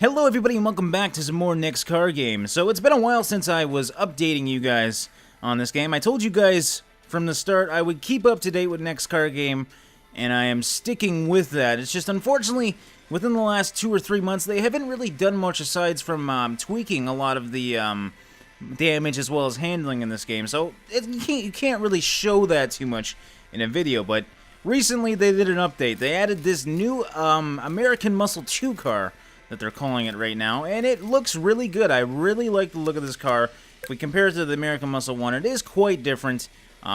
Hello everybody and welcome back to some more Nick's car game. So it's been a while since I was updating you guys on this game. I told you guys from the start I would keep up to date with Nick's car game, and I am sticking with that. It's just unfortunately within the last 2 or 3 months they haven't really done much aside from tweaking a lot of the damage as well as handling in this game. So you can't really show that too much in a video, but recently they did an update. They added this new American Muscle 2 car that they're calling it right now, and it looks really good. I really like the look of this car. If we compare it to the American Muscle 1, it is quite different.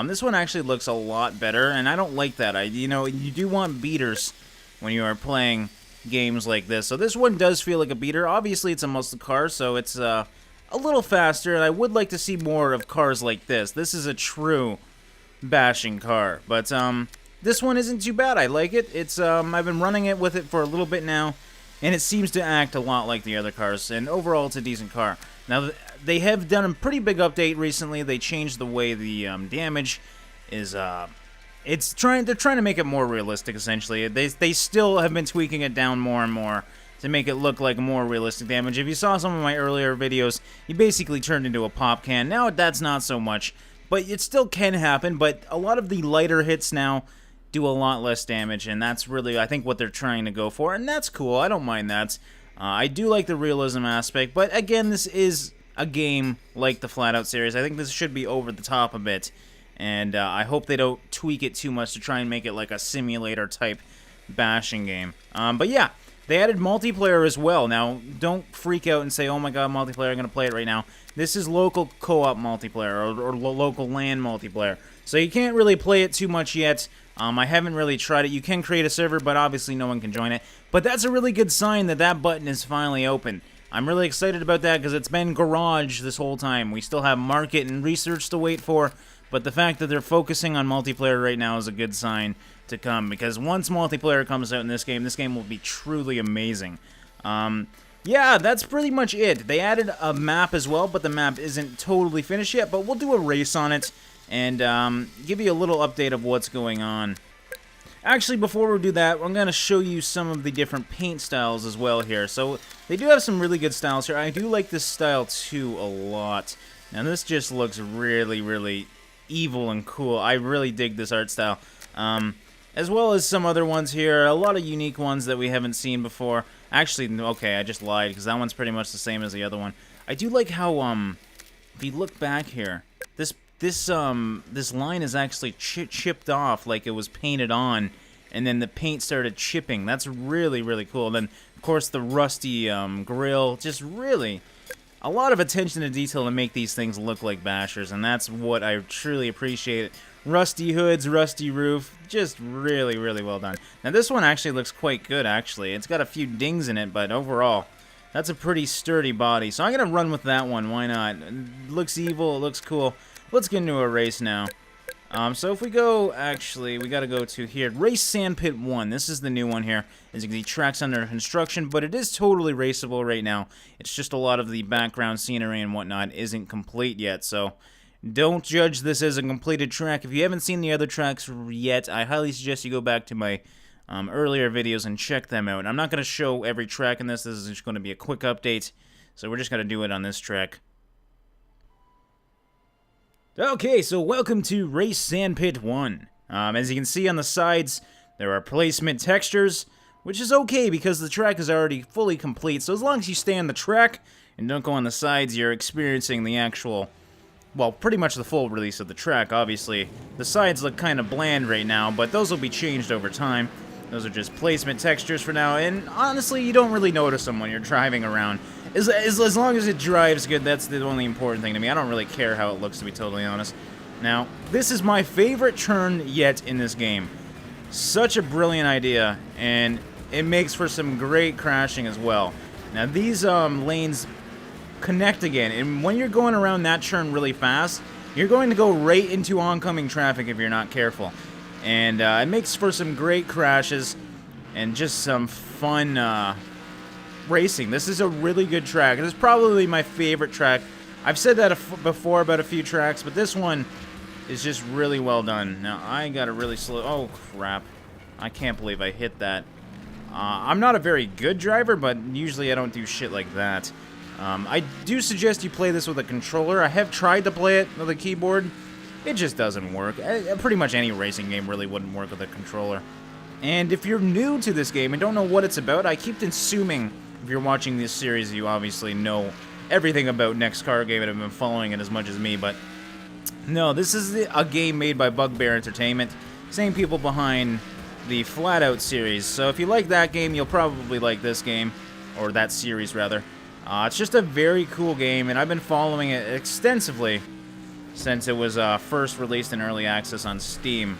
This one actually looks a lot better, and I don't like that. You do want beaters when you are playing games like this. So this one does feel like a beater. Obviously, it's a muscle car, so it's a little faster, and I would like to see more of cars like this. This is a true bashing car, but this one isn't too bad. I like it. It's I've been running it with it for a little bit now, and it seems to act a lot like the other cars, and overall it's a decent car. Now, they have done a pretty big update recently. They changed the way the damage is, they're trying to make it more realistic, essentially. They still have been tweaking it down more and more to make it look like more realistic damage. If you saw some of my earlier videos, you basically turned into a pop can. Now, that's not so much, but it still can happen, but a lot of the lighter hits now do a lot less damage, and that's really, I think, what they're trying to go for, and that's cool. I don't mind that. I do like the realism aspect, but again, this is a game like the FlatOut series. I think this should be over the top a bit, and I hope they don't tweak it too much to try and make it like a simulator-type bashing game. But yeah, they added multiplayer as well. Now, don't freak out and say, oh my god, multiplayer, I'm going to play it right now. This is local co-op multiplayer, or local LAN multiplayer. So you can't really play it too much yet. I haven't really tried it. You can create a server, but obviously no one can join it. But that's a really good sign that that button is finally open. I'm really excited about that because it's been garage this whole time. We still have market and research to wait for, but the fact that they're focusing on multiplayer right now is a good sign to come, because once multiplayer comes out in this game will be truly amazing. Yeah, that's pretty much it. They added a map as well, but the map isn't totally finished yet, but we'll do a race on it and give you a little update of what's going on. Actually, before we do that, I'm going to show you some of the different paint styles as well here. So, they do have some really good styles here. I do like this style, too, a lot. Now, this just looks really, really evil and cool. I really dig this art style. As well as some other ones here. A lot of unique ones that we haven't seen before. Actually, okay, I just lied, because that one's pretty much the same as the other one. I do like how, if you look back here, this line is actually chipped off like it was painted on, and then the paint started chipping. That's really, really cool. And then, of course, the rusty grill. Just really a lot of attention to detail to make these things look like bashers, and that's what I truly appreciate. Rusty hoods, rusty roof, just really, really well done. Now, this one actually looks quite good, actually. It's got a few dings in it, but overall, that's a pretty sturdy body. So I'm going to run with that one. Why not? It looks evil. It looks cool. Let's get into a race now. So if we go, actually, we got to go to here. Race Sandpit 1. This is the new one here. As you can see, track's under construction, but it is totally raceable right now. It's just a lot of the background scenery and whatnot isn't complete yet, so don't judge this as a completed track. If you haven't seen the other tracks yet, I highly suggest you go back to my earlier videos and check them out. I'm not going to show every track in this. This is just going to be a quick update, so we're just going to do it on this track. Okay, so welcome to Race Sandpit 1. As you can see on the sides, there are placement textures, which is okay because the track is already fully complete. So as long as you stay on the track and don't go on the sides, you're experiencing the actual, well, pretty much the full release of the track, obviously. The sides look kind of bland right now, but those will be changed over time. Those are just placement textures for now, and honestly, you don't really notice them when you're driving around. As long as it drives good, that's the only important thing to me. I don't really care how it looks, to be totally honest. Now, this is my favorite turn yet in this game. Such a brilliant idea, and it makes for some great crashing as well. Now, these lanes connect again, and when you're going around that turn really fast, you're going to go right into oncoming traffic if you're not careful. And it makes for some great crashes and just some fun racing. This is a really good track. It is probably my favorite track. I've said that before about a few tracks, but this one is just really well done. Now, I gotta really slow... Oh, crap. I can't believe I hit that. I'm not a very good driver, but usually I don't do shit like that. I do suggest you play this with a controller. I have tried to play it with a keyboard. It just doesn't work. Pretty much any racing game really wouldn't work with a controller. And if you're new to this game and don't know what it's about, I keep assuming if you're watching this series, you obviously know everything about Next Car Game and have been following it as much as me, but no, this is a game made by Bugbear Entertainment, same people behind the FlatOut series. So if you like that game, you'll probably like this game, or that series rather. It's just a very cool game, and I've been following it extensively since it was first released in early access on Steam.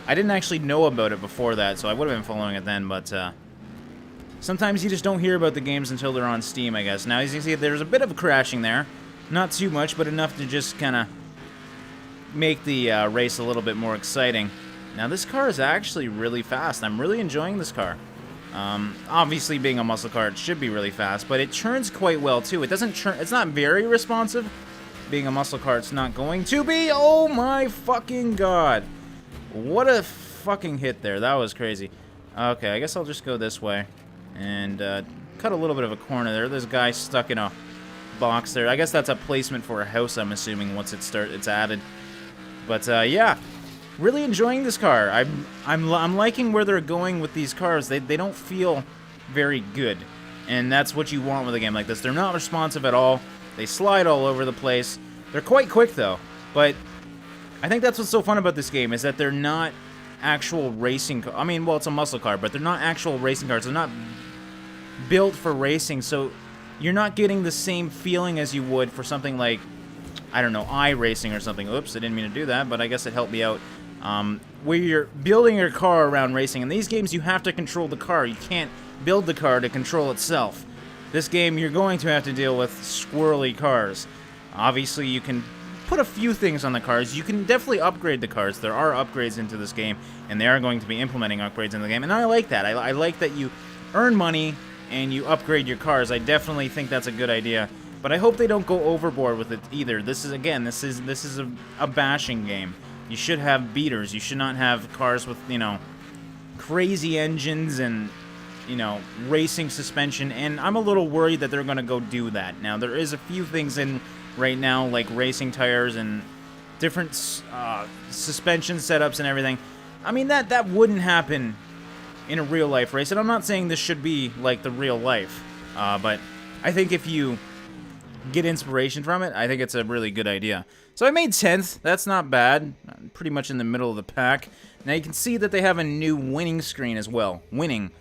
I didn't actually know about it before that, so I would have been following it then, but sometimes you just don't hear about the games until they're on Steam, I guess. Now, as you can see, there's a bit of crashing there. Not too much, but enough to just kind of make the race a little bit more exciting. Now, this car is actually really fast. I'm really enjoying this car. Obviously, being a muscle car, it should be really fast, but it turns quite well, too. It doesn't turn... It's not very responsive. Being a muscle car, it's not going to be. Oh, my fucking God. What a fucking hit there. That was crazy. Okay, I guess I'll just go this way. And cut a little bit of a corner there. There's a guy stuck in a box there. I guess that's a placement for a house, I'm assuming, once it's added. But yeah, really enjoying this car. I'm liking where they're going with these cars. They don't feel very good, and that's what you want with a game like this. They're not responsive at all. They slide all over the place. They're quite quick though. But I think that's what's so fun about this game, is that they're not actual racing. I mean, well, it's a muscle car, but they're not actual racing cars. They're not built for racing, so you're not getting the same feeling as you would for something like, I don't know, iRacing or something. Oops, I didn't mean to do that, but I guess it helped me out. Where you're building your car around racing. In these games, you have to control the car. You can't build the car to control itself. This game, you're going to have to deal with squirrely cars. Obviously, you can put a few things on the cars. You can definitely upgrade the cars. There are upgrades into this game, and they are going to be implementing upgrades in the game, and I like that. I like that you earn money and you upgrade your cars. I definitely think that's a good idea. But I hope they don't go overboard with it either. This is a bashing game. You should have beaters. You should not have cars with, you know, crazy engines and, you know, racing suspension. And I'm a little worried that they're going to go do that. Now, there is a few things in right now, like racing tires and different suspension setups and everything. I mean, that wouldn't happen in a real-life race. And I'm not saying this should be like the real life. But I think if you get inspiration from it, I think it's a really good idea. So I made 10th. That's not bad. I'm pretty much in the middle of the pack. Now you can see that they have a new winning screen as well. Winning.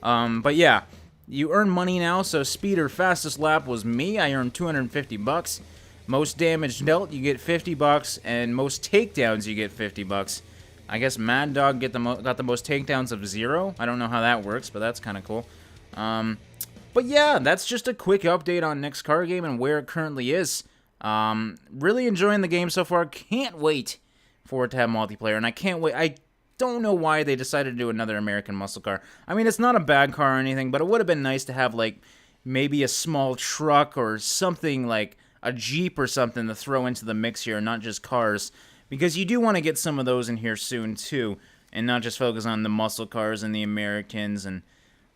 But yeah, you earn money now. So speeder fastest lap was me. I earned 250 bucks. Most damage dealt, you get 50 bucks, and most takedowns, you get 50 bucks. I guess Mad Dog got the most takedowns of 0. I don't know how that works, but that's kind of cool. But yeah, that's just a quick update on Next Car Game and where it currently is. Really enjoying the game so far. Can't wait for it to have multiplayer, and I can't wait. I don't know why they decided to do another American muscle car. I mean, it's not a bad car or anything, but it would have been nice to have, like, maybe a small truck or something like a Jeep or something to throw into the mix here, not just cars. Because you do want to get some of those in here soon, too, and not just focus on the muscle cars and the Americans and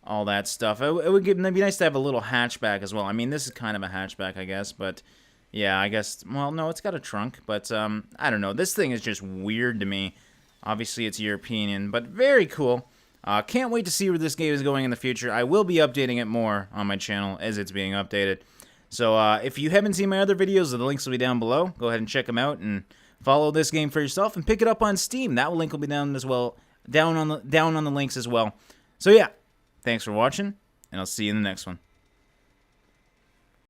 all that stuff. It'd be nice to have a little hatchback as well. I mean, this is kind of a hatchback, I guess, but yeah, I guess, well, no, it's got a trunk, but I don't know. This thing is just weird to me. Obviously, it's European, but very cool. Can't wait to see where this game is going in the future. I will be updating it more on my channel as it's being updated. So if you haven't seen my other videos, the links will be down below. Go ahead and check them out and follow this game for yourself and pick it up on Steam. That link will be down as well, down on the links as well. So yeah, thanks for watching, and I'll see you in the next one.